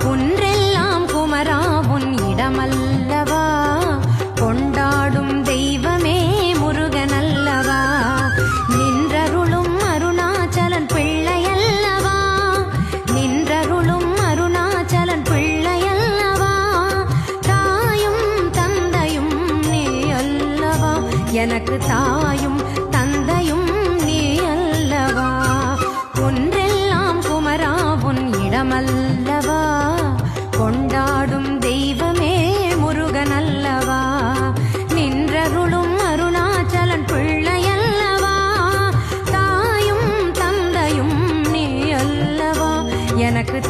குன்றெல்லாம் குமரா உன் இடமல்லவா, கொண்டாடும் தெய்வமே முருகனல்லவா, நின்றருளும் அருணாச்சலன் பிள்ளையல்லவா, நின்றருளும் அருணாச்சலன் பிள்ளையல்லவா, தாயும் தந்தையும் நீ அல்லவா, எனக்கு தாயும் தந்தையும் நீ அல்லவா, ஒன்றெல்லாம் குமரா உன் இடமல்லவா, கொண்டாடும் தெய்வமே முருகனல்லவா, நின்றருளும் அருணாச்சலன் பிள்ளையல்லவா, தாயும் தந்தையும் நீ அல்லவா, எனக்கு